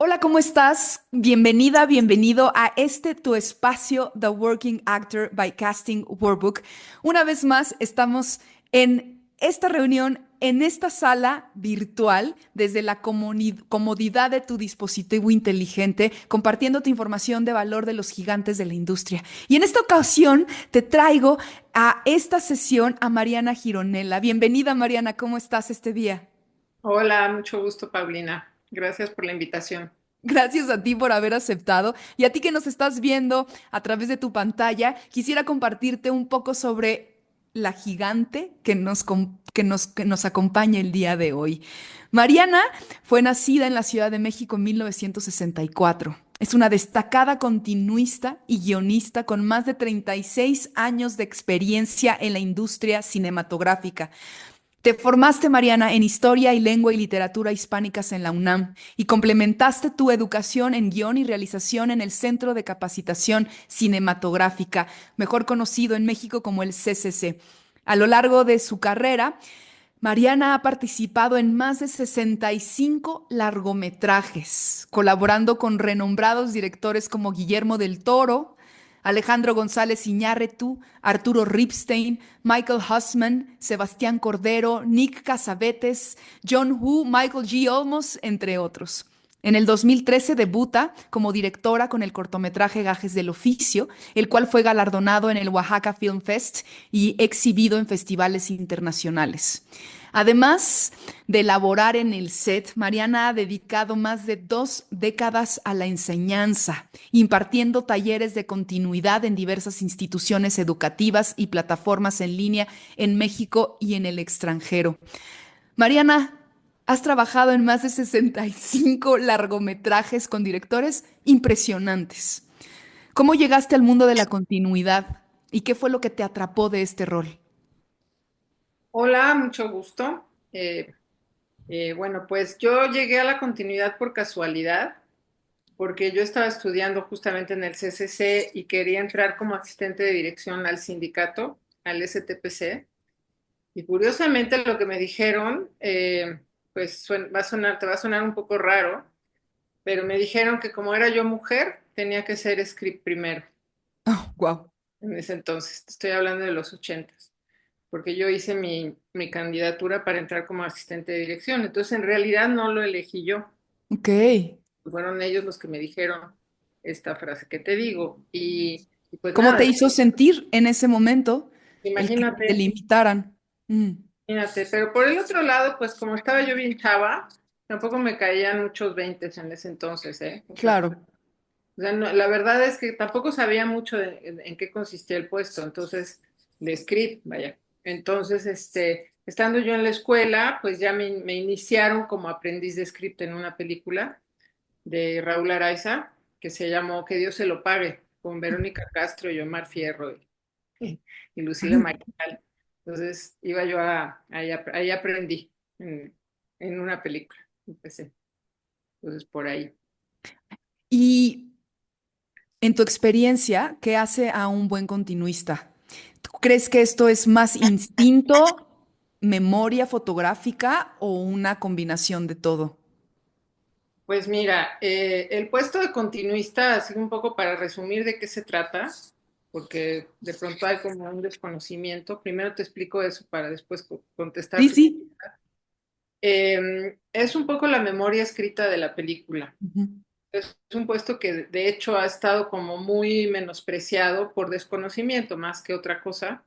Hola, ¿cómo estás? Bienvenida, bienvenido a este tu espacio, The Working Actor by Casting Workbook. Una vez más, estamos en esta reunión, en esta sala virtual, desde la comodidad de tu dispositivo inteligente, compartiendo tu información de valor de los gigantes de la industria. Y en esta ocasión te traigo a esta sesión a Mariana Gironella. Bienvenida, Mariana, ¿cómo estás este día? Hola, mucho gusto, Paulina. Gracias por la invitación. Gracias a ti por haber aceptado y a ti que nos estás viendo a través de tu pantalla, quisiera compartirte un poco sobre la gigante que nos acompaña el día de hoy. Mariana fue nacida en la Ciudad de México en 1964. Es una destacada continuista y guionista con más de 36 años de experiencia en la industria cinematográfica. Te formaste, Mariana, en Historia y Lengua y Literatura Hispánicas en la UNAM y complementaste tu educación en guión y realización en el Centro de Capacitación Cinematográfica, mejor conocido en México como el CCC. A lo largo de su carrera, Mariana ha participado en más de 65 largometrajes, colaborando con renombrados directores como Guillermo del Toro, Alejandro González Iñárritu, Arturo Ripstein, Michael Hussman, Sebastián Cordero, Nick Cassavetes, John Woo, Michael G. Olmos, entre otros. En el 2013 debuta como directora con el cortometraje Gajes del Oficio, el cual fue galardonado en el Oaxaca Film Fest y exhibido en festivales internacionales. Además de laborar en el set, Mariana ha dedicado más de 2 décadas a la enseñanza, impartiendo talleres de continuidad en diversas instituciones educativas y plataformas en línea en México y en el extranjero. Mariana, has trabajado en más de 65 largometrajes con directores impresionantes. ¿Cómo llegaste al mundo de la continuidad y qué fue lo que te atrapó de este rol? Hola, mucho gusto. Bueno, pues yo llegué a la continuidad por casualidad, porque yo estaba estudiando justamente en el CCC y quería entrar como asistente de dirección al sindicato, al STPC. Y curiosamente lo que me dijeron, pues va a sonar, te va a sonar un poco raro, pero me dijeron que como era yo mujer, tenía que ser script primero. Oh, wow. En ese entonces, te estoy hablando de los 80, porque yo hice mi candidatura para entrar como asistente de dirección. Entonces, en realidad no lo elegí yo, Ok. fueron ellos los que me dijeron esta frase que te digo. Y pues ¿Cómo te nada, hizo sentir en ese momento el que te imagínate, limitaran? Mm, imagínate. Pero por el otro lado, pues como estaba yo bien chava, tampoco me caían muchos veintes en ese entonces, ¿eh? claro. O sea, la verdad es que tampoco sabía mucho en qué consistía el puesto, entonces, de script, vaya. Entonces, estando yo en la escuela, pues ya me iniciaron como aprendiz de script en una película de Raúl Araiza, que se llamó Que Dios se lo pague, con Verónica Castro y Omar Fierro y Lucila Mariscal. Entonces, iba yo ahí aprendí en una película, empecé. Entonces, por ahí. Y en tu experiencia, ¿qué hace a un buen continuista? ¿Tú crees que esto es más instinto, memoria fotográfica o una combinación de todo? Pues mira, el puesto de continuista, así un poco para resumir de qué se trata, porque de pronto hay como un desconocimiento. Primero te explico eso para después contestar Sí, tu. sí. Es un poco la memoria escrita de la película. Ujú. Es un puesto que de hecho ha estado como muy menospreciado por desconocimiento más que otra cosa,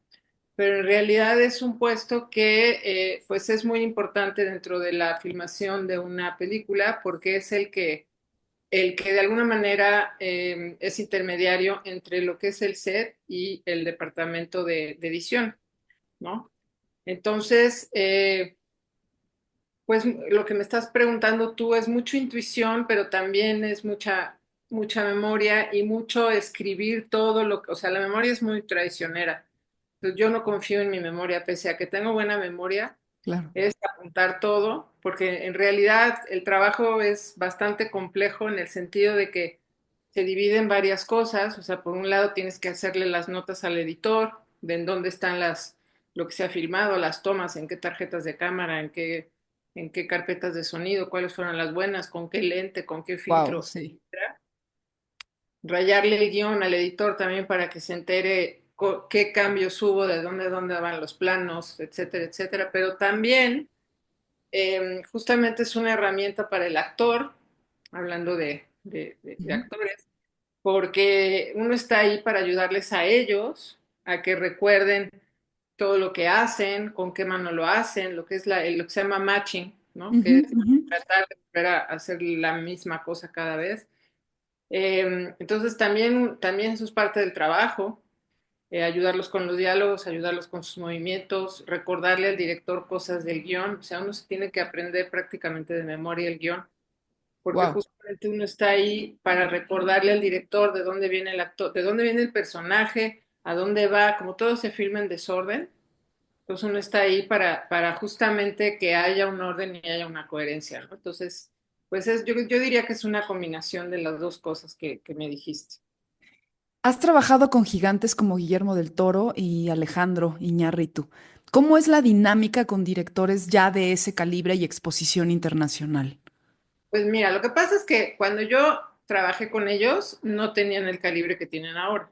pero en realidad es un puesto que pues es muy importante dentro de la filmación de una película porque es el que de alguna manera es intermediario entre lo que es el set y el departamento de edición, ¿no? Entonces, pues lo que me estás preguntando tú es mucha intuición, pero también es mucha memoria y mucho escribir todo lo que, o sea, la memoria es muy traicionera. Entonces, yo no confío en mi memoria, pese a que tengo buena memoria, Claro. es apuntar todo, porque en realidad el trabajo es bastante complejo en el sentido de que se divide en varias cosas, o sea, por un lado tienes que hacerle las notas al editor, de en dónde están lo que se ha filmado, las tomas, en qué tarjetas de cámara, en qué en qué carpetas de sonido, cuáles fueron las buenas, con qué lente, con qué Wow, filtro, sí. etcétera. Rayarle el guión al editor también para que se entere qué cambios hubo, de dónde van los planos, etcétera, etcétera. Pero también justamente es una herramienta para el actor, hablando de Ujú. actores, porque uno está ahí para ayudarles a ellos a que recuerden todo lo que hacen, con qué mano lo hacen, lo que es lo que se llama matching, ¿no? Ujú, Que es ujú. tratar de volver a hacer la misma cosa cada vez. Entonces también eso es parte del trabajo, ayudarlos con los diálogos, ayudarlos con sus movimientos, recordarle al director cosas del guión, o sea, uno se tiene que aprender prácticamente de memoria el guión, porque Wow. justamente uno está ahí para recordarle al director de dónde viene el actor, de dónde viene el personaje, a dónde va, como todo se filma en desorden, entonces uno está ahí para justamente que haya un orden y haya una coherencia, ¿no? Entonces, pues yo diría que es una combinación de las dos cosas que me dijiste. Has trabajado con gigantes como Guillermo del Toro y Alejandro Iñárritu. ¿Cómo es la dinámica con directores ya de ese calibre y exposición internacional? Pues mira, lo que pasa es que cuando yo trabajé con ellos no tenían el calibre que tienen ahora.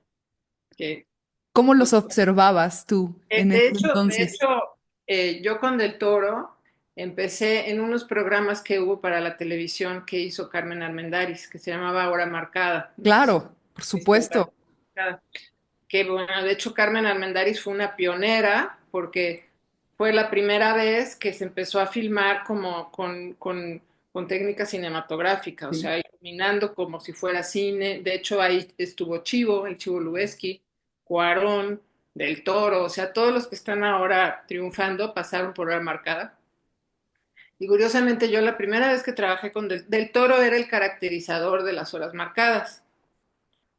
Que, ¿Cómo pues, los observabas tú en ese de entonces? hecho yo con Del Toro empecé en unos programas que hubo para la televisión que hizo Carmen Armendáriz, que se llamaba Hora Marcada. No sé si Claro, por viste Hora supuesto. Marcada. Que bueno, de hecho Carmen Armendáriz fue una pionera porque fue la primera vez que se empezó a filmar como con técnica cinematográfica, o Sí. sea, iluminando como si fuera cine. De hecho, ahí estuvo Chivo, el Chivo Lubeski, Cuarón, Del Toro, o sea, todos los que están ahora triunfando pasaron por hora marcada. Y curiosamente, yo la primera vez que trabajé con Del Toro era el caracterizador de las horas marcadas.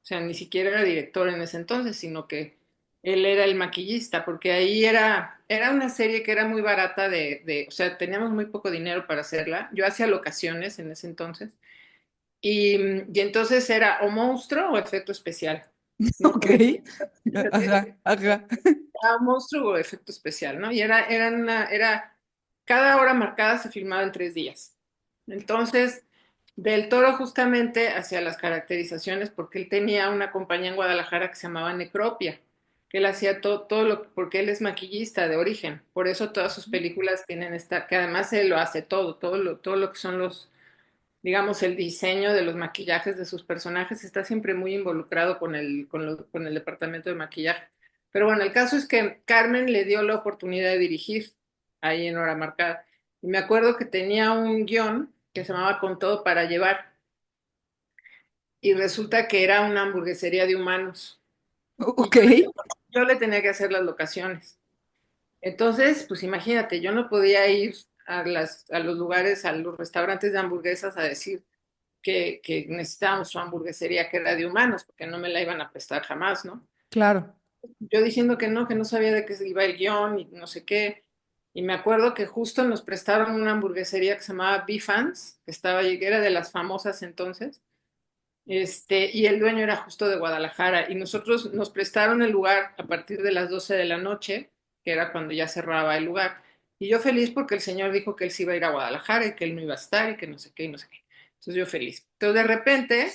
O sea, ni siquiera era director en ese entonces, sino que él era el maquillista, porque ahí era una serie que era muy barata o sea, teníamos muy poco dinero para hacerla. Yo hacía locaciones en ese entonces. Y entonces era o monstruo o efecto especial, ¿no? Ok. Como, fíjate, Ajá, ajá. era monstruo o efecto especial, ¿no? Y cada hora marcada se filmaba en 3 días. Entonces, Del Toro justamente hacía las caracterizaciones porque él tenía una compañía en Guadalajara que se llamaba Necropia, que él hacía todo porque él es maquillista de origen, por eso todas sus películas tienen que además él lo hace todo lo que son digamos, el diseño de los maquillajes de sus personajes, está siempre muy involucrado con el departamento de maquillaje. Pero bueno, el caso es que Carmen le dio la oportunidad de dirigir ahí en Hora Marcada. Y me acuerdo que tenía un guión que se llamaba Con todo para llevar. Y resulta que era una hamburguesería de humanos. Y Ok, yo le tenía que hacer las locaciones. Entonces, pues imagínate, yo no podía ir a los lugares, a los restaurantes de hamburguesas a decir que necesitábamos su hamburguesería que era de humanos, porque no me la iban a prestar jamás, ¿no? claro. Yo diciendo que no sabía de qué se iba el guión y no sé qué. Y me acuerdo que justo nos prestaron una hamburguesería que se llamaba B-Fans, que era de las famosas entonces, y el dueño era justo de Guadalajara, y nosotros nos prestaron el lugar a partir de las 12 de la noche, que era cuando ya cerraba el lugar. Y yo feliz porque el señor dijo que él se iba a ir a Guadalajara y que él no iba a estar y que no sé qué y no sé qué. Entonces yo feliz. Entonces de repente,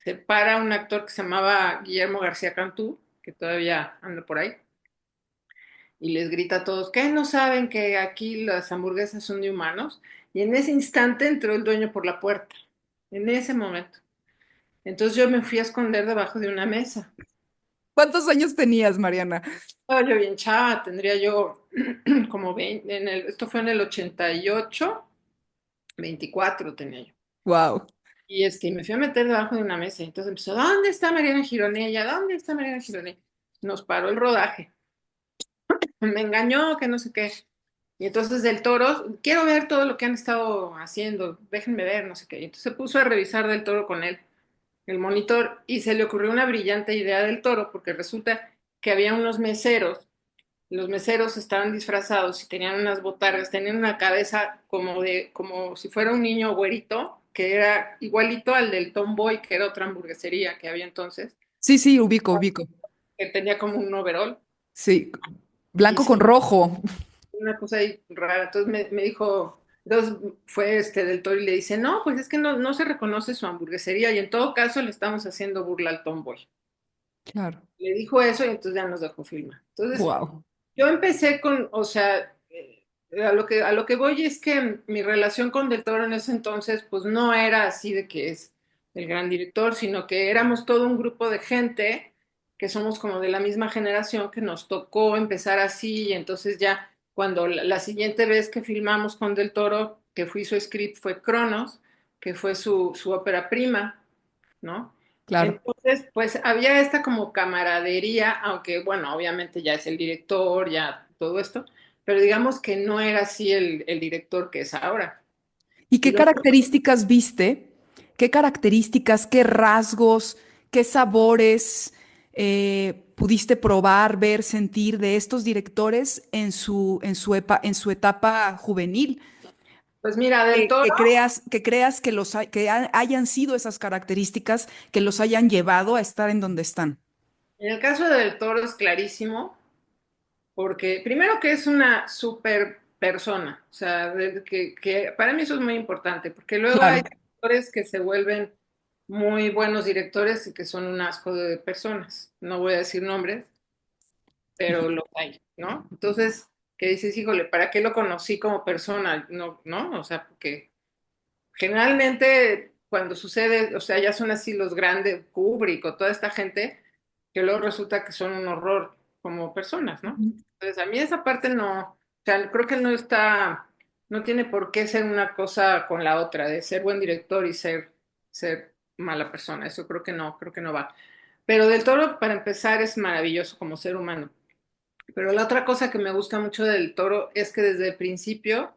se para un actor que se llamaba Guillermo García Cantú, que todavía anda por ahí, y les grita a todos, ¿qué no saben que aquí las hamburguesas son de humanos? Y en ese instante entró el dueño por la puerta, en ese momento. Entonces yo me fui a esconder debajo de una mesa. ¿Cuántos años tenías, Mariana? Estaba yo bien chava, tendría yo como 20, esto fue en el 88, 24 tenía yo. Wow. Y me fui a meter debajo de una mesa. Y entonces empezó, ¿dónde está Mariana Gironella? ¿Dónde está Mariana Gironella? Nos paró el rodaje. Me engañó, que no sé qué. Y entonces Del Toro, quiero ver todo lo que han estado haciendo, déjenme ver, no sé qué. Y entonces se puso a revisar Del Toro con él, el monitor, y se le ocurrió una brillante idea del Toro, porque resulta que había unos meseros. Los meseros estaban disfrazados y tenían unas botargas, tenían una cabeza como si fuera un niño güerito, que era igualito al del Tomboy, que era otra hamburguesería que había entonces, Sí, sí, ubico, ubico. que tenía como un overol. Sí, Y blanco con rojo. una cosa ahí rara. Entonces me dijo, entonces fue del Toro y le dice, no, pues es que no se reconoce su hamburguesería y en todo caso le estamos haciendo burla al Tomboy. Claro. Le dijo eso y entonces ya nos dejó filmar. Entonces Wow. yo empecé con, o sea, a lo que voy es que mi relación con Del Toro en ese entonces, pues no era así de que es el gran director, sino que éramos todo un grupo de gente que somos como de la misma generación que nos tocó empezar así y entonces ya cuando la siguiente vez que filmamos con Del Toro, que fui su script, fue Cronos, que fue su ópera prima, ¿no? Claro. Entonces, pues había esta como camaradería, aunque bueno, obviamente ya es el director, ya todo esto, pero digamos que no era así el director que es ahora. ¿Y Y qué lo otro, características viste? ¿Qué características, qué rasgos, qué sabores pudiste probar, ver, sentir de estos directores en su etapa juvenil? pues mira, del Toro, Que creas que hayan sido esas características que los hayan llevado a estar en donde están. en el caso de del Toro es clarísimo, porque primero que es una super persona, o sea, que para mí eso es muy importante, porque luego hay Claro. directores que se vuelven muy buenos directores y que son un asco de personas. No voy a decir nombres, pero lo hay, ¿no? Entonces, que dices, híjole, ¿para qué lo conocí como persona? No, ¿no? O sea, porque generalmente cuando sucede, o sea, ya son así los grandes, Kubrick o toda esta gente, que luego resulta que son un horror como personas, ¿no? Ujú. Entonces, a mí esa parte no, o sea, creo que no está, no tiene por qué ser una cosa con la otra, de ser buen director y ser mala persona, eso creo que no va. Pero Del Toro, para empezar, es maravilloso como ser humano. Pero la otra cosa que me gusta mucho del Toro es que desde el principio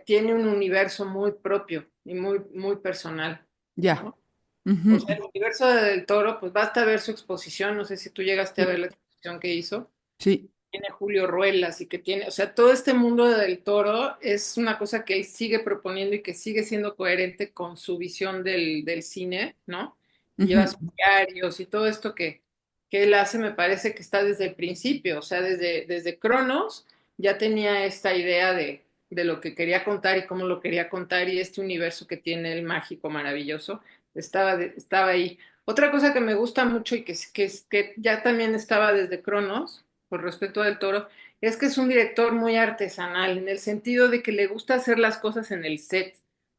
tiene un universo muy propio y muy personal, Ya. ¿no? O Ujú. sea, el universo del Toro, pues basta ver su exposición, no sé si tú llegaste a ver la exposición que hizo, Sí. tiene Julio Ruelas y que tiene, o sea, todo este mundo del Toro es una cosa que él sigue proponiendo y que sigue siendo coherente con su visión del cine, ¿no? Y lleva Ujú. sus diarios y todo esto que él hace, me parece que está desde el principio, o sea, desde Cronos ya tenía esta idea de lo que quería contar y cómo lo quería contar y este universo que tiene el mágico maravilloso, estaba ahí. Otra cosa que me gusta mucho y que ya también estaba desde Cronos, por respecto del Toro, es que es un director muy artesanal, en el sentido de que le gusta hacer las cosas en el set.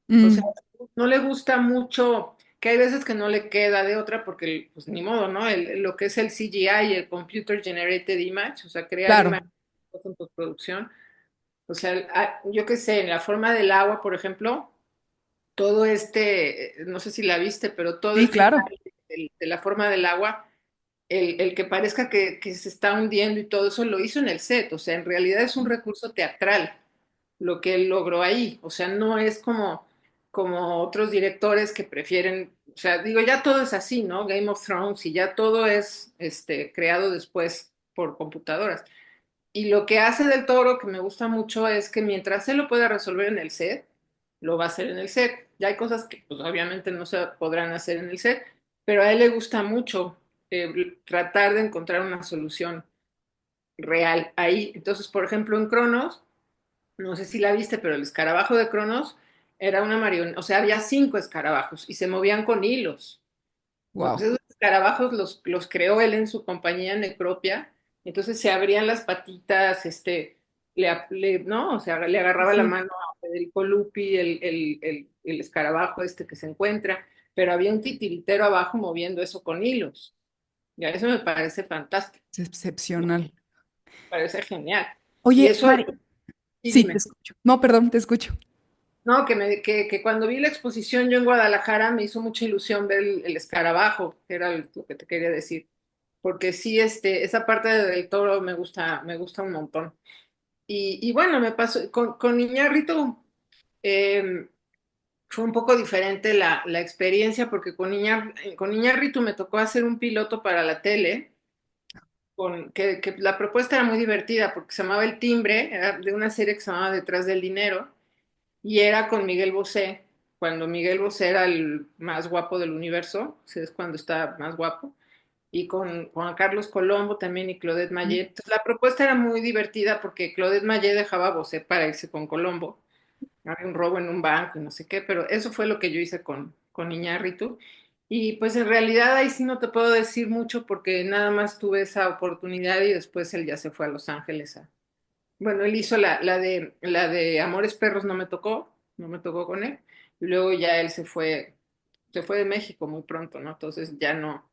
O sea, Mm, no le gusta mucho, que hay veces que no le queda de otra porque, pues ni modo, ¿no? Lo que es el CGI, el Computer Generated Image, o sea, crear claro. imágenes en postproducción. O sea, yo qué sé, en la forma del agua, por ejemplo, todo no sé si la viste, pero todo Sí, el final claro. de la forma del agua el que parezca que se está hundiendo y todo eso lo hizo en el set, o sea, en realidad es un recurso teatral lo que él logró ahí, o sea, no es como otros directores que prefieren, o sea, digo, ya todo es así, ¿no? Game of Thrones y ya todo es creado después por computadoras. Y lo que hace del Toro, que me gusta mucho, es que mientras él lo pueda resolver en el set, lo va a hacer en el set. Ya hay cosas que pues obviamente no se podrán hacer en el set, pero a él le gusta mucho tratar de encontrar una solución real ahí. Entonces, por ejemplo, en Cronos, no sé si la viste, pero el escarabajo de Cronos era una marioneta, o sea, había 5 escarabajos y se movían con hilos. Pues Wow. esos escarabajos los creó él en su compañía Necropia, entonces se abrían las patitas, ¿no? O sea, le agarraba la Sí. mano a Federico Lupi, el escarabajo que se encuentra, pero había un titiritero abajo moviendo eso con hilos. Y a eso me parece fantástico, Es excepcional. me parece genial. Y Oye, eso, Mari, sí, sí, te dime. escucho. No, perdón, te escucho. No, que cuando vi la exposición yo en Guadalajara me hizo mucha ilusión ver el escarabajo, que era lo que te quería decir, porque sí, esa parte del Toro me gusta un montón. Y bueno, me pasó, con Iñárritu fue un poco diferente la experiencia, porque con Iñárritu me tocó hacer un piloto para la tele, que la propuesta era muy divertida, porque se llamaba El Timbre, era de una serie que se llamaba Detrás del Dinero, y era con Miguel Bosé, cuando Miguel Bosé era el más guapo del universo, o sea, es cuando está más guapo. y con Juan Carlos Colombo también y Claudette Mayet. Entonces, la propuesta era muy divertida porque Claudette Mayet dejaba a Bosé para irse con Colombo. Había un robo en un banco y no sé qué, pero eso fue lo que yo hice con Iñárritu. Y pues en realidad ahí sí no te puedo decir mucho porque nada más tuve esa oportunidad y después él ya se fue a Los Ángeles. Bueno, él hizo la de Amores Perros, no me tocó con él. Y luego ya él se fue de México muy pronto, ¿no? Entonces ya no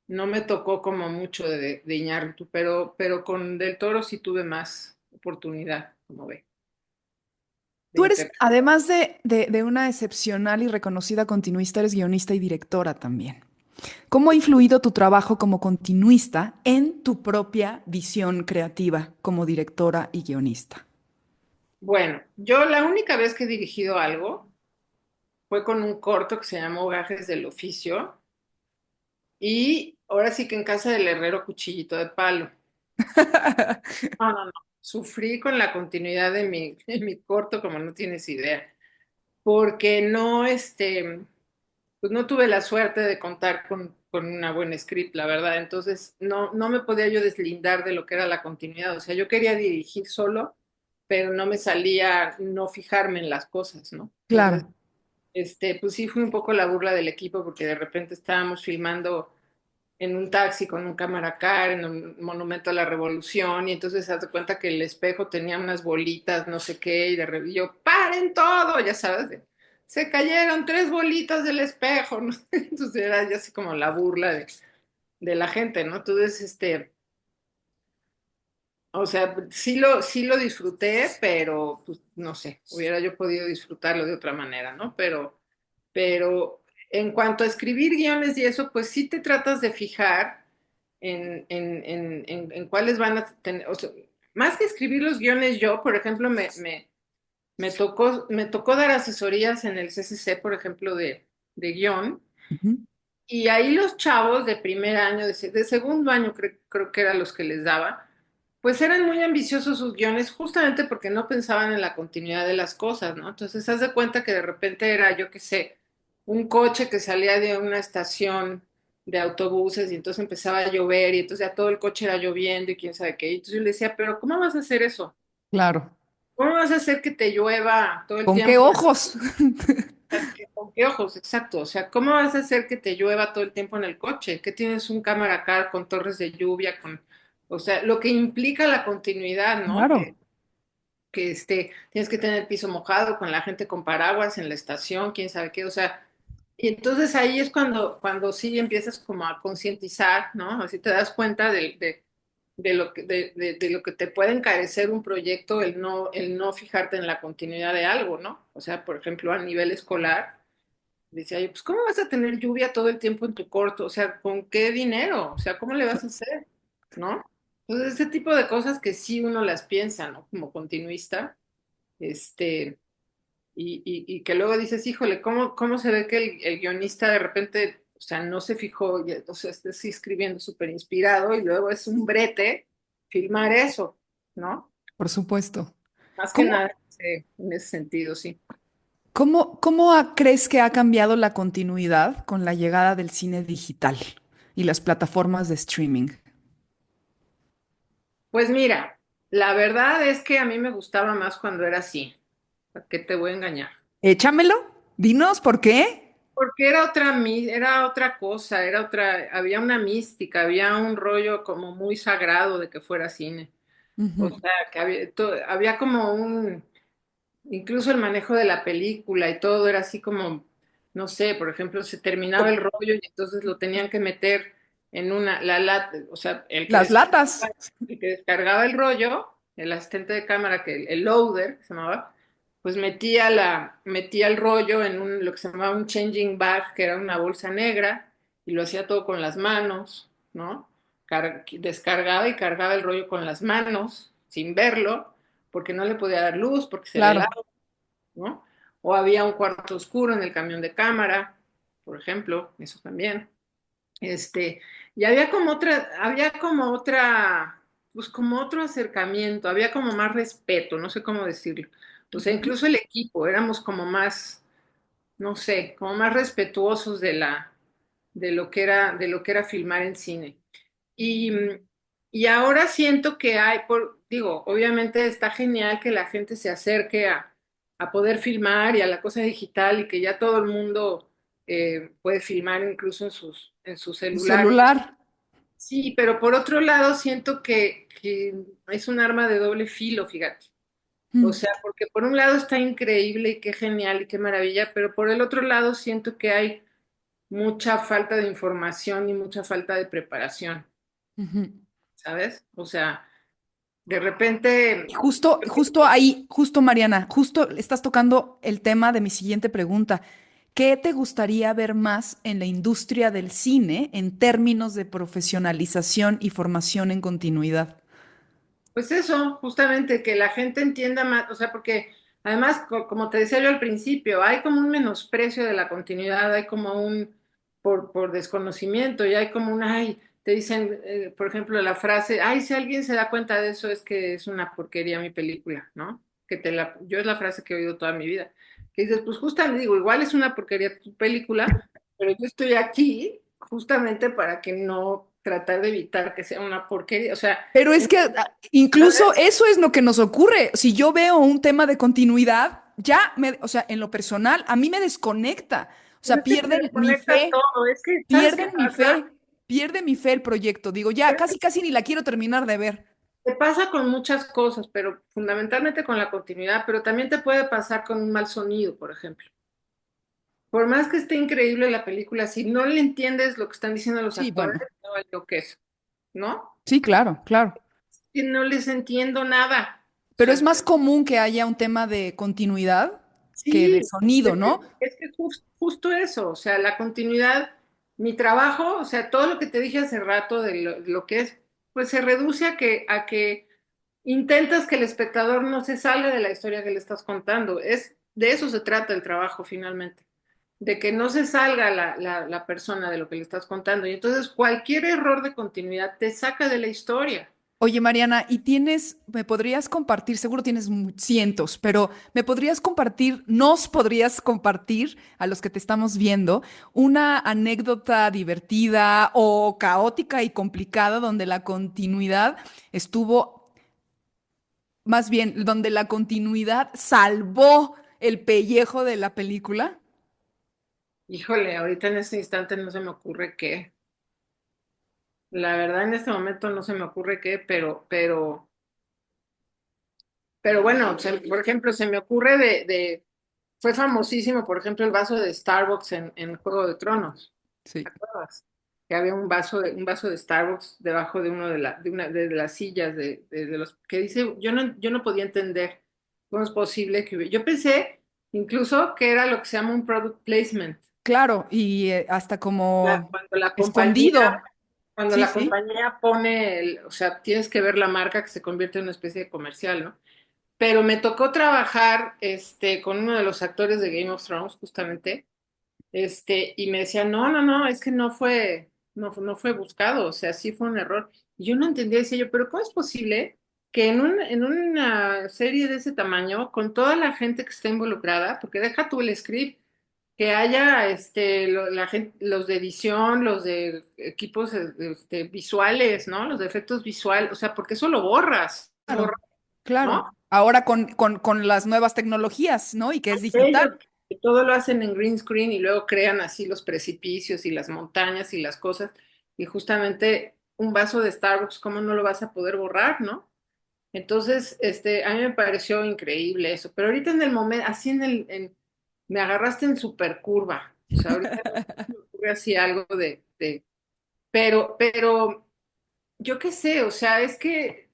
me tocó como mucho de Iñárritu, pero con Del Toro sí tuve más oportunidad, como ve, de Tú eres, intercambio. además de una excepcional y reconocida continuista, eres guionista y directora también. ¿Cómo ha influido tu trabajo como continuista en tu propia visión creativa como directora y guionista? Bueno, yo la única vez que he dirigido algo fue con un corto que se llamó Gajes del Oficio y ahora sí que en casa del herrero cuchillito de palo. No, no, no. Sufrí con la continuidad de mi corto como no tienes idea, porque no, pues no tuve la suerte de contar con una buena script, la verdad. Entonces, no me podía yo deslindar de lo que era la continuidad. O sea, yo quería dirigir solo, pero no me salía no fijarme en las cosas, ¿no? Entonces, Claro. pues sí fue un poco la burla del equipo porque de repente estábamos filmando en un taxi con un cámara car en un monumento a la revolución y entonces se hace cuenta que el espejo tenía unas bolitas, no sé qué, y de repente yo, ¡paren todo! Ya sabes, se cayeron 3 bolitas del espejo, ¿no? Entonces era ya así como la burla de la gente, ¿no? Entonces, o sea, sí lo disfruté, pero pues no sé, hubiera yo podido disfrutarlo de otra manera, ¿no? Pero en cuanto a escribir guiones y eso, pues sí te tratas de fijar en cuáles van a tener, o sea, más que escribir los guiones yo, por ejemplo, me tocó dar asesorías en el CCC, por ejemplo, de guión, Ujú. y ahí los chavos de primer año, de segundo año, creo que eran los que les daba, pues eran muy ambiciosos sus guiones justamente porque no pensaban en la continuidad de las cosas, ¿no? Entonces, haz de cuenta que de repente era, yo qué sé, un coche que salía de una estación de autobuses y entonces empezaba a llover y entonces ya todo el coche era lloviendo y quién sabe qué. Y entonces yo le decía, pero ¿cómo vas a hacer eso? Claro. ¿Cómo vas a hacer que te llueva todo el ¿Con qué tiempo? ojos? ¿Con qué ojos? Exacto. O sea, ¿cómo vas a hacer que te llueva todo el tiempo en el coche? ¿Que tienes un cámara car con torres de lluvia, o sea, lo que implica la continuidad, ¿no? Claro. Que tienes que tener el piso mojado con la gente con paraguas en la estación, quién sabe qué, o sea, y entonces ahí es cuando sí empiezas como a concientizar, ¿no? Así te das cuenta de lo que te puede encarecer un proyecto, el no fijarte en la continuidad de algo, ¿no? O sea, por ejemplo, a nivel escolar, decía yo, pues, ¿cómo vas a tener lluvia todo el tiempo en tu corto? O sea, ¿con qué dinero? O sea, ¿cómo le vas a hacer? ¿No? Entonces, ese tipo de cosas que sí uno las piensa, ¿no? Como continuista, este, y que luego dices, híjole, ¿cómo se ve que el guionista de repente, o sea, no se fijó, o sea, está así escribiendo súper inspirado y luego es un brete filmar eso, ¿no? Por supuesto. Más que ¿Cómo, nada en ese sentido, sí. crees que ha cambiado la continuidad con la llegada del cine digital y las plataformas de streaming? Pues mira, la verdad es que a mí me gustaba más cuando era así. ¿Para qué te voy a engañar? Échamelo. Dinos por qué. Porque era otra cosa, había una mística, había un rollo como muy sagrado de que fuera cine. O Ujú. sea, que había como incluso el manejo de la película y todo era así como, no sé, por ejemplo, se terminaba el rollo y entonces lo tenían que meter en la lata, o sea, Las latas. el que descargaba el rollo, el asistente de cámara, el loader, que se llamaba, pues metía el rollo en lo que se llamaba un changing bag, que era una bolsa negra, y lo hacía todo con las manos, ¿no? Descargaba y cargaba el rollo con las manos, sin verlo, porque no le podía dar luz, porque se Claro. velaba, ¿no? O había un cuarto oscuro en el camión de cámara, por ejemplo, eso también. Este, y pues como otro acercamiento, había como más respeto, no sé cómo decirlo. O sea, Ujú. incluso el equipo, éramos como más, no sé, como más respetuosos de lo que era filmar en cine. Y, y ahora siento que hay, digo, obviamente está genial que la gente se acerque a poder filmar y a la cosa digital y que ya todo el mundo puede filmar incluso en sus Tu celulares. celular. Sí, pero por otro lado siento que es un arma de doble filo, fíjate. O Mm, sea, porque por un lado está increíble y qué genial y qué maravilla, pero por el otro lado siento que hay mucha falta de información y mucha falta de preparación, ujú. ¿sabes? O sea, de Y repente, justo ahí, justo Mariana, justo estás tocando el tema de mi siguiente pregunta. ¿Qué te gustaría ver más en la industria del cine en términos de profesionalización y formación en continuidad? pues eso, justamente que la gente entienda más, o sea, porque además, como te decía yo al principio, hay como un menosprecio de la continuidad, hay como un, por desconocimiento, y hay como un, ay, te dicen, por ejemplo, la frase, ay, si alguien se da cuenta de eso es que es una porquería mi película, ¿no? Yo es la frase que he oído toda mi vida, que dices, pues justamente digo, igual es una porquería tu película, pero yo estoy aquí justamente para que no tratar de evitar que sea una porquería, o sea, Pero es que incluso ¿sabes? eso es lo que nos ocurre. Si yo veo un tema de continuidad, o sea, en lo personal, a mí me desconecta. O Pero sea, es que te pierden mi desconecta fe, todo, es que, ¿sabes qué pierden mi pasa? fe, pierde mi fe el proyecto. Digo, ya, casi, casi ni la quiero terminar de ver. Te pasa con muchas cosas, pero fundamentalmente con la continuidad, pero también te puede pasar con un mal sonido, por ejemplo. Por más que esté increíble la película, si no le entiendes lo que están diciendo los Sí, actores, bueno. no vale lo que es, ¿no? Sí, claro, claro. Y no les entiendo nada. O Pero es sea, más común que haya un tema de continuidad que de sí, sonido, ¿no? es que justo eso, o sea, la continuidad, mi trabajo, o sea, todo lo que te dije hace rato de lo que es, pues se reduce a que intentas que el espectador no se salga de la historia que le estás contando. De eso se trata el trabajo finalmente, de que no se salga la persona de lo que le estás contando. Y entonces cualquier error de continuidad te saca de la historia. Oye, Mariana, me podrías compartir, seguro tienes cientos, pero me podrías compartir, nos podrías compartir a los que te estamos viendo una anécdota divertida o caótica y complicada donde la continuidad estuvo, más bien, donde la continuidad salvó el pellejo de la película. Híjole, ahorita en este instante no se me ocurre qué. La verdad en este momento no se me ocurre qué, pero bueno, por ejemplo, se me ocurre fue famosísimo, por ejemplo, el vaso de Starbucks en Juego de Tronos. ¿Te Sí. acuerdas? Que había un vaso de Starbucks debajo de uno de las sillas de los que dice, yo no podía entender cómo es posible que yo pensé incluso que era lo que se llama un product placement. Claro, y hasta como Cuando la compañía, escondido. cuando Sí, la sí. compañía pone o sea, tienes que ver la marca que se convierte en una especie de comercial, ¿no? Pero me tocó trabajar con uno de los actores de Game of Thrones, justamente, y me decía, no, es que no fue buscado, o sea, sí fue un error. Y yo no entendía, decía yo, pero ¿cómo es posible que en una serie de ese tamaño, con toda la gente que está involucrada, porque deja tú el script, que haya la gente, los de edición, los de equipos visuales, ¿no? Los de efectos visuales, o sea, porque eso lo borras, Claro, claro. ¿no? Ahora con las nuevas tecnologías, ¿no? Y que es digital. Ellos que todo lo hacen en green screen y luego crean así los precipicios y las montañas y las cosas. Y justamente un vaso de Starbucks, ¿cómo no lo vas a poder borrar, no? Entonces, a mí me pareció increíble eso. Pero ahorita en el momento, así me agarraste en super curva. O sea, ahorita me ocurre así algo pero, yo qué sé, o sea, es que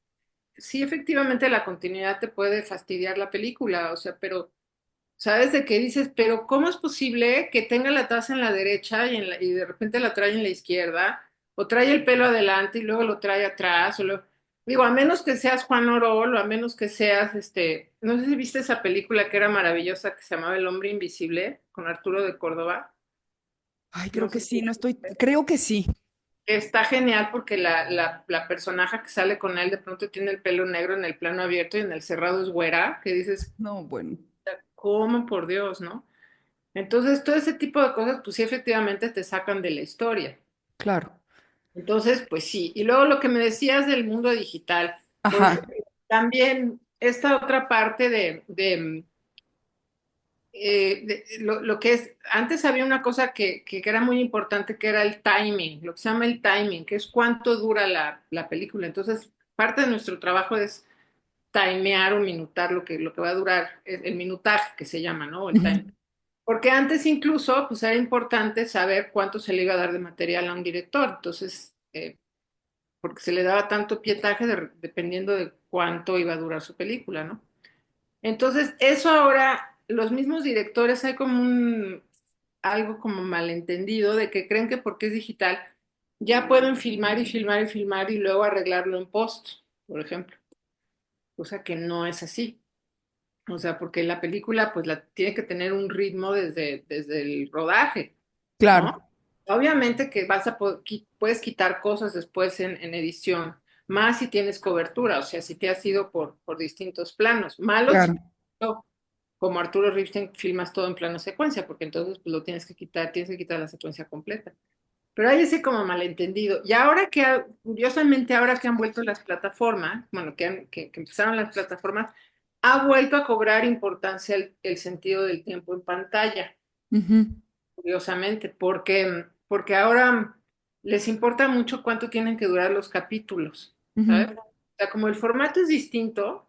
sí, efectivamente la continuidad te puede fastidiar la película, o sea, pero ¿sabes de qué dices? Pero ¿cómo es posible que tenga la taza en la derecha y de repente la trae en la izquierda? O trae el pelo adelante y luego lo trae atrás. Digo, a menos que seas Juan Orol o a menos que seas, no sé si viste esa película que era maravillosa que se llamaba El Hombre Invisible con Arturo de Córdoba. Ay, No creo que sé si sí, no estoy, creo que sí. está genial porque la personaje que sale con él de pronto tiene el pelo negro en el plano abierto y en el cerrado es güera, que dices, No, bueno. ¿cómo por Dios, no? Entonces, todo ese tipo de cosas, pues sí, efectivamente te sacan de la historia. Claro. Entonces, pues sí. Y luego lo que me decías del mundo digital, porque Ajá, también esta otra parte lo que es, antes había una cosa que era muy importante, que era el timing, lo que se llama el timing, que es cuánto dura la película. Entonces, parte de nuestro trabajo es timear o minutar lo que va a durar, el minutaje que se llama, ¿no? El time. ujú, Porque antes incluso, pues era importante saber cuánto se le iba a dar de material a un director. Entonces, porque se le daba tanto pietaje dependiendo de cuánto iba a durar su película, ¿no? Entonces, eso ahora, los mismos directores hay como algo como malentendido de que creen que porque es digital ya pueden filmar y filmar y filmar y luego arreglarlo en post, por ejemplo, cosa que no es así. O sea, porque la película pues la tiene que tener un ritmo desde el rodaje, claro, ¿no? Obviamente que puedes quitar cosas después en edición, más si tienes cobertura, o sea, si te has ido por distintos planos. Malos si claro. no, como Arturo Ripstein filmas todo en plano secuencia, porque entonces pues, lo tienes que quitar la secuencia completa. Pero hay ese como malentendido. Y ahora curiosamente, ahora que han vuelto las plataformas, bueno, que empezaron las plataformas, ha vuelto a cobrar importancia el sentido del tiempo en pantalla, Ujú, curiosamente, porque ahora les importa mucho cuánto tienen que durar los capítulos, ¿sabes? ujú. O sea, como el formato es distinto,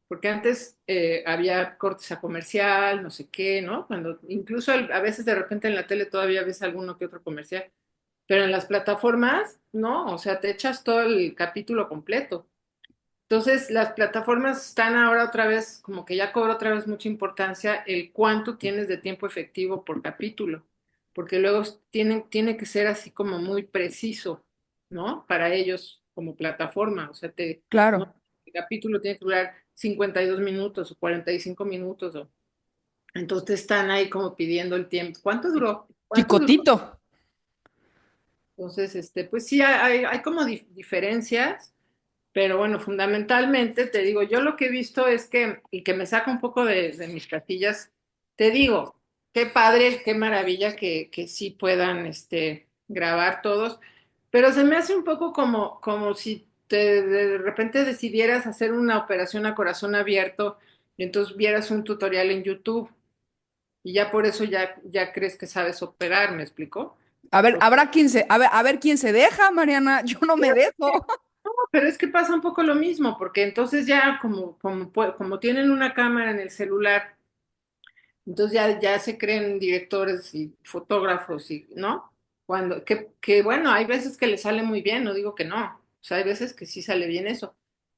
porque antes había cortes a comercial, no sé qué, ¿no? Cuando incluso a veces de repente en la tele todavía ves alguno que otro comercial, pero en las plataformas, no, o sea, te echas todo el capítulo completo. Entonces, las plataformas están ahora otra vez, como que ya cobra otra vez mucha importancia el cuánto tienes de tiempo efectivo por capítulo, porque luego tiene que ser así como muy preciso, ¿no? Para ellos como plataforma, o sea, Claro. ¿no? El capítulo tiene que durar 52 minutos o 45 minutos, entonces te están ahí como pidiendo el tiempo. ¿Cuánto duró? ¿Cuánto duró? Chicotito. Entonces, pues sí, hay como diferencias. Pero bueno, fundamentalmente te digo, yo lo que he visto es que, y que me saca un poco de mis casillas, te digo, qué padre, qué maravilla que sí puedan grabar todos, pero se me hace un poco como si de repente decidieras hacer una operación a corazón abierto y entonces vieras un tutorial en YouTube y ya por eso ya crees que sabes operar, ¿me explico? A ver, habrá quien se, a ver quién se deja, Mariana. Yo no me dejo. Pero es que pasa un poco lo mismo, porque entonces ya como tienen una cámara en el celular, entonces ya se creen directores y fotógrafos, y, ¿no? Que bueno, hay veces que le sale muy bien, no digo que no, o sea, hay veces que sí sale bien eso,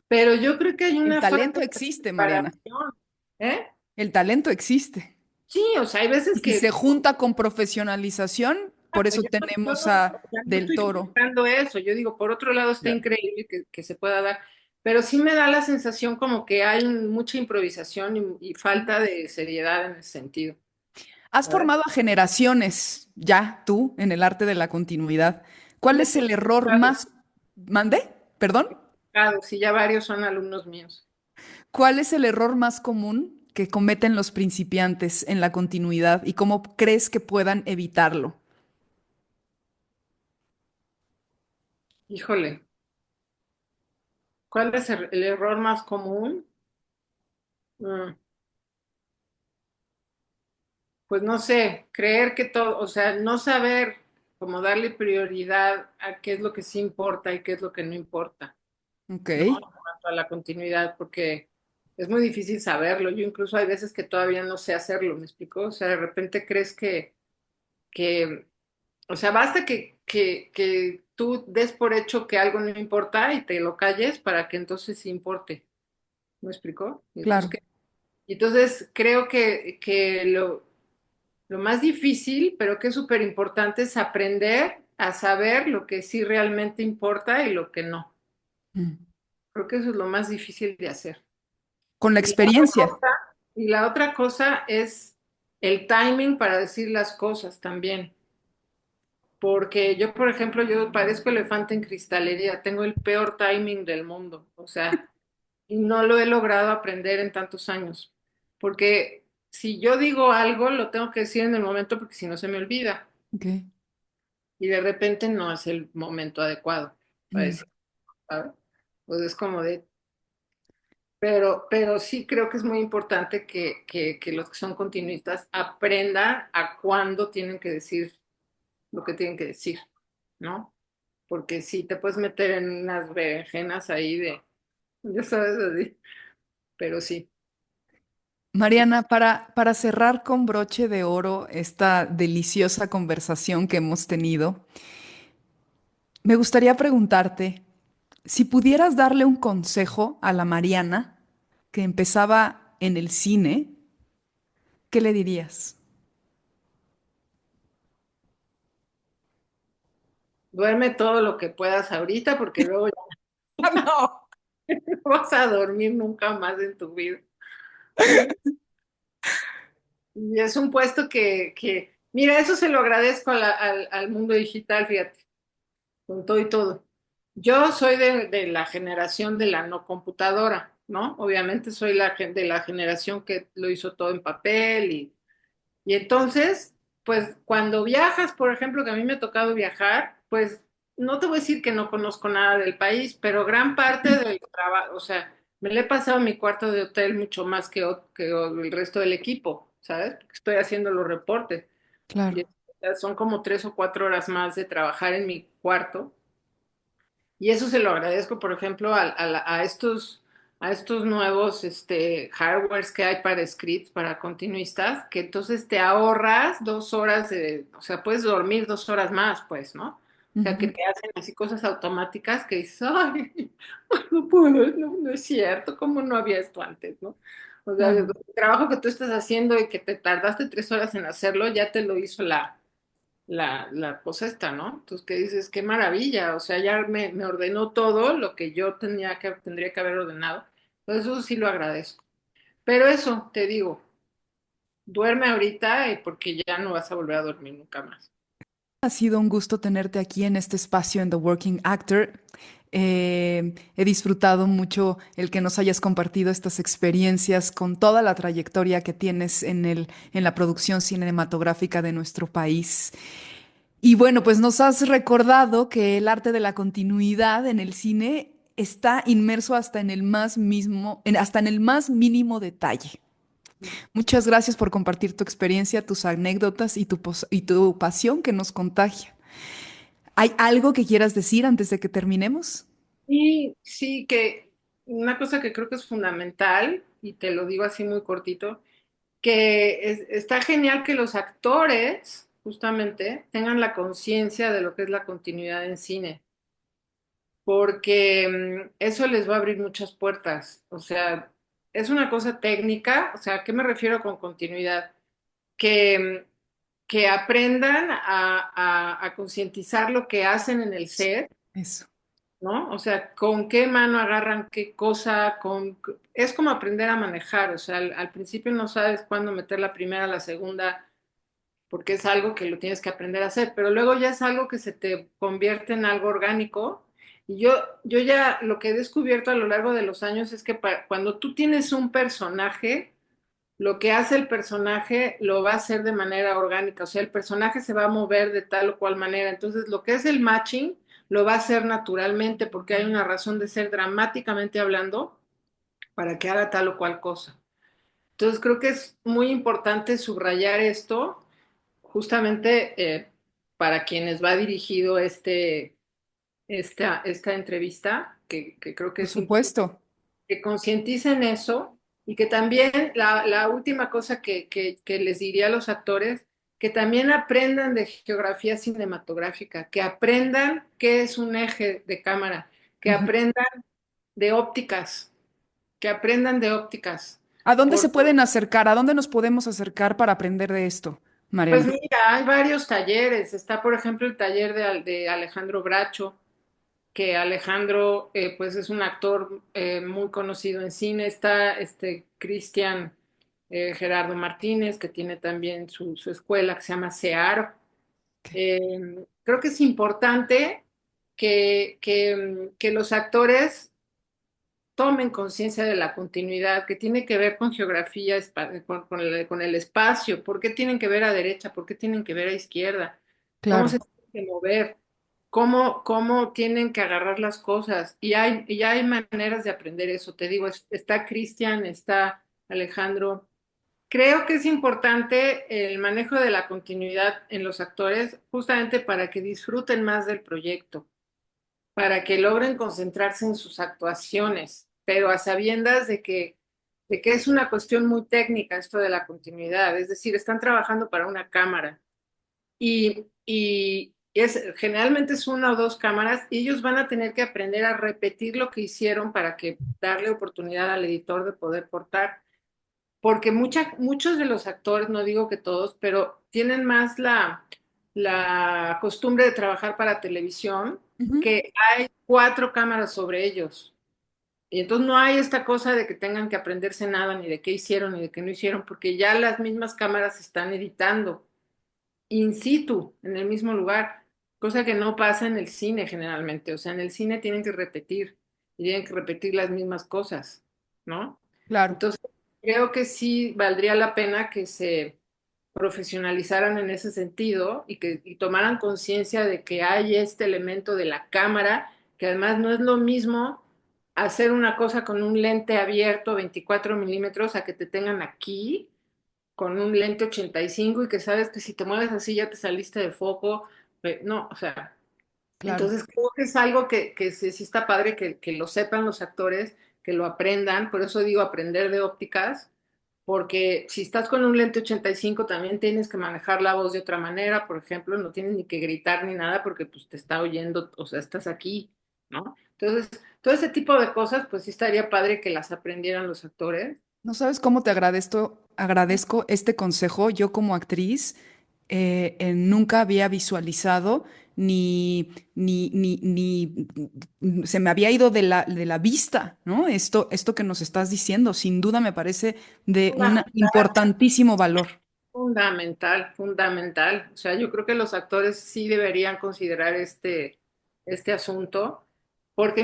pero yo creo que hay El una falta talento de existe, Mariana. preparación, ¿eh? El talento existe. Sí, o sea, hay veces Y si se que junta con profesionalización, por exacto, eso tenemos a o sea, no Del estoy Toro. criticando eso, yo digo, por otro lado está Claro. increíble que se pueda dar, pero sí me da la sensación como que hay mucha improvisación y falta de seriedad en ese sentido, Has ¿sabes? formado a generaciones ya, tú, en el arte de la continuidad. ¿Cuál Me es he el error equivocado, más... ¿Mandé? ¿Perdón? sí, ya varios son alumnos míos. ¿Cuál es el error más común que cometen los principiantes en la continuidad y cómo crees que puedan evitarlo? Híjole, ¿cuál es el error más común? Mm, pues no sé, creer que todo, o sea, no saber cómo darle prioridad a qué es lo que sí importa y qué es lo que no importa. Ok, ¿No? En cuanto a la continuidad, porque es muy difícil saberlo. Yo incluso hay veces que todavía no sé hacerlo, ¿me explico? O sea, de repente crees que o sea, basta que tú des por hecho que algo no importa y te lo calles para que entonces sí importe, ¿me explico? Y entonces, claro. entonces creo que lo más difícil, pero que es súper importante, es aprender a saber lo que sí realmente importa y lo que no. Mm. Creo que eso es lo más difícil de hacer. Con la Y la otra experiencia. cosa, y la otra cosa es el timing para decir las cosas también. Porque yo, por ejemplo, yo parezco elefante en cristalería, tengo el peor timing del mundo, o sea, y no lo he logrado aprender en tantos años. Porque si yo digo algo, lo tengo que decir en el momento porque si no se me olvida. Ok. Y de repente no es el momento adecuado para Mm. decir, ¿sabes? Pues es como de, pero sí creo que es muy importante que los que son continuistas aprendan a cuándo tienen que decir lo que tienen que decir, ¿no? Porque sí te puedes meter en unas berenjenas ahí de, ya sabes, así, pero sí. Mariana, para cerrar con broche de oro esta deliciosa conversación que hemos tenido, me gustaría preguntarte si pudieras darle un consejo a la Mariana que empezaba en el cine, ¿qué le dirías? Duerme todo lo que puedas ahorita porque luego ya No. no vas a dormir nunca más en tu vida. ¿Sí? Y es un puesto mira, eso se lo agradezco al mundo digital, fíjate, con todo y todo. Yo soy de la generación de la no computadora, ¿no? Obviamente soy de la generación que lo hizo todo en papel y entonces, pues cuando viajas, por ejemplo, que a mí me ha tocado viajar, pues no te voy a decir que no conozco nada del país, pero gran parte del trabajo, o sea, me le he pasado mi cuarto de hotel mucho más que el resto del equipo, ¿sabes? Porque estoy haciendo los reportes y Claro. son como 3 o 4 horas más de trabajar en mi cuarto. Y eso se lo agradezco, por ejemplo, a estos nuevos hardwares que hay para scripts, para continuistas, que entonces te ahorras 2 horas o sea, puedes dormir 2 horas más, pues, ¿no? O sea, que Ujú. te hacen así cosas automáticas que dices, ay, no puedo, no es cierto, ¿cómo no había esto antes, no? O sea, el Claro. trabajo que tú estás haciendo y que te tardaste 3 horas en hacerlo, ya te lo hizo la cosa esta, ¿no? Entonces, ¿qué dices? Qué maravilla, o sea, ya me ordenó todo lo que yo tendría que haber ordenado. Entonces, eso sí lo agradezco. Pero eso, te digo, duerme ahorita porque ya no vas a volver a dormir nunca más. Ha sido un gusto tenerte aquí en este espacio en The Working Actor. He disfrutado mucho el que nos hayas compartido estas experiencias con toda la trayectoria que tienes en la producción cinematográfica de nuestro país. Y bueno, pues nos has recordado que el arte de la continuidad en el cine está inmerso hasta en el hasta en el más mínimo detalle. Muchas gracias por compartir tu experiencia, tus anécdotas y tu pasión que nos contagia. ¿Hay algo que quieras decir antes de que terminemos? Y sí, que una cosa que creo que es fundamental, y te lo digo así muy cortito, que está genial que los actores justamente tengan la conciencia de lo que es la continuidad en cine, porque eso les va a abrir muchas puertas. O sea, es una cosa técnica, o sea, ¿a qué me refiero con continuidad? Que, que aprendan a concientizar lo que hacen en el Eso. set, Eso. ¿no? O sea, con qué mano agarran qué cosa, es como aprender a manejar, o sea, al principio no sabes cuándo meter la primera, la segunda, porque es algo que lo tienes que aprender a hacer, pero luego ya es algo que se te convierte en algo orgánico. Y yo ya lo que he descubierto a lo largo de los años es que cuando tú tienes un personaje, lo que hace el personaje lo va a hacer de manera orgánica, o sea, el personaje se va a mover de tal o cual manera. Entonces, lo que es el matching lo va a hacer naturalmente porque hay una razón de ser dramáticamente hablando para que haga tal o cual cosa. Entonces, creo que es muy importante subrayar esto justamente para quienes va dirigido esta entrevista, que creo que Por es importante supuesto. que concienticen eso y que también la última cosa que les diría a los actores, que también aprendan de geografía cinematográfica, que aprendan qué es un eje de cámara, que Ujú. aprendan de ópticas, que aprendan de ópticas. ¿A dónde se Por, pueden acercar? ¿A dónde nos podemos acercar para aprender de esto, pues Mariana? mira, hay varios talleres. Está, por ejemplo, el taller de Alejandro Bracho, que Alejandro pues es un actor muy conocido en cine. Está Cristian Gerardo Martínez, que tiene también su escuela que se llama CEAR. Creo que es importante que los actores tomen conciencia de la continuidad, que tiene que ver con geografía, con el espacio, por qué tienen que ver a derecha, por qué tienen que ver a izquierda, cómo Claro. se tienen que mover, cómo tienen que agarrar las cosas. Y hay maneras de aprender eso. Te digo, está Cristian, está Alejandro. Creo que es importante el manejo de la continuidad en los actores justamente para que disfruten más del proyecto, para que logren concentrarse en sus actuaciones, pero a sabiendas de que es una cuestión muy técnica esto de la continuidad, es decir, están trabajando para una cámara generalmente es una o dos cámaras y ellos van a tener que aprender a repetir lo que hicieron para que darle oportunidad al editor de poder cortar porque muchos de los actores, no digo que todos, pero tienen más la costumbre de trabajar para televisión, Ujú. que hay cuatro cámaras sobre ellos. Y entonces no hay esta cosa de que tengan que aprenderse nada, ni de qué hicieron, ni de qué no hicieron, porque ya las mismas cámaras están editando in situ, en el mismo lugar, cosa que no pasa en el cine generalmente. O sea, en el cine tienen que repetir, y tienen que repetir las mismas cosas, ¿no? Claro. Entonces, creo que sí valdría la pena que se profesionalizaran en ese sentido y tomaran conciencia de que hay este elemento de la cámara, que además no es lo mismo hacer una cosa con un lente abierto 24 milímetros a que te tengan aquí con un lente 85 y que sabes que si te mueves así ya te saliste de foco. No, o sea, Claro. entonces creo que es algo que sí está padre que lo sepan los actores, que lo aprendan, por eso digo aprender de ópticas, porque si estás con un lente 85 también tienes que manejar la voz de otra manera, por ejemplo, no tienes ni que gritar ni nada porque pues te está oyendo, o sea, estás aquí, ¿no? Entonces, todo ese tipo de cosas, pues sí estaría padre que las aprendieran los actores. No sabes cómo te agradezco este consejo. Yo como actriz nunca había visualizado ni se me había ido de la vista, ¿no? Esto que nos estás diciendo, sin duda me parece de un importantísimo valor. Fundamental, fundamental. O sea, yo creo que los actores sí deberían considerar este asunto, porque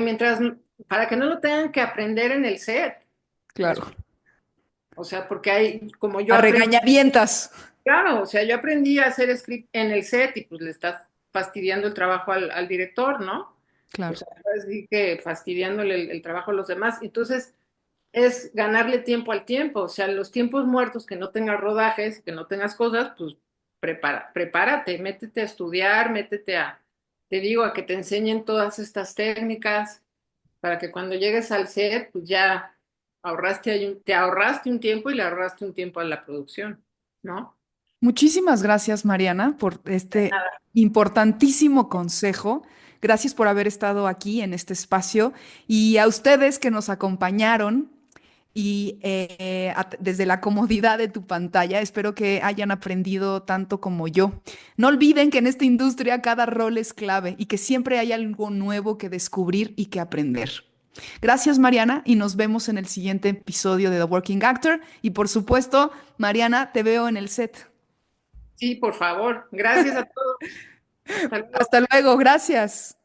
para que no lo tengan que aprender en el set, Claro. o sea, porque hay, como A yo aprendí, regañadientas. claro, o sea, yo aprendí a hacer script en el set y pues le estás fastidiando el trabajo al director, ¿no? O Claro. sea, así que fastidiándole el trabajo a los demás. Entonces, es ganarle tiempo al tiempo, o sea, los tiempos muertos que no tengas rodajes, que no tengas cosas, pues prepárate, métete a estudiar, te digo, a que te enseñen todas estas técnicas para que cuando llegues al set, pues ya te ahorraste un tiempo y le ahorraste un tiempo a la producción, ¿no? Muchísimas gracias, Mariana, por este importantísimo consejo. Gracias por haber estado aquí en este espacio y a ustedes que nos acompañaron y desde la comodidad de tu pantalla, espero que hayan aprendido tanto como yo. No olviden que en esta industria cada rol es clave y que siempre hay algo nuevo que descubrir y que aprender. Gracias, Mariana, y nos vemos en el siguiente episodio de The Working Actor. Y por supuesto, Mariana, te veo en el set. Sí, por favor. Gracias a todos. Hasta luego. Hasta luego, gracias.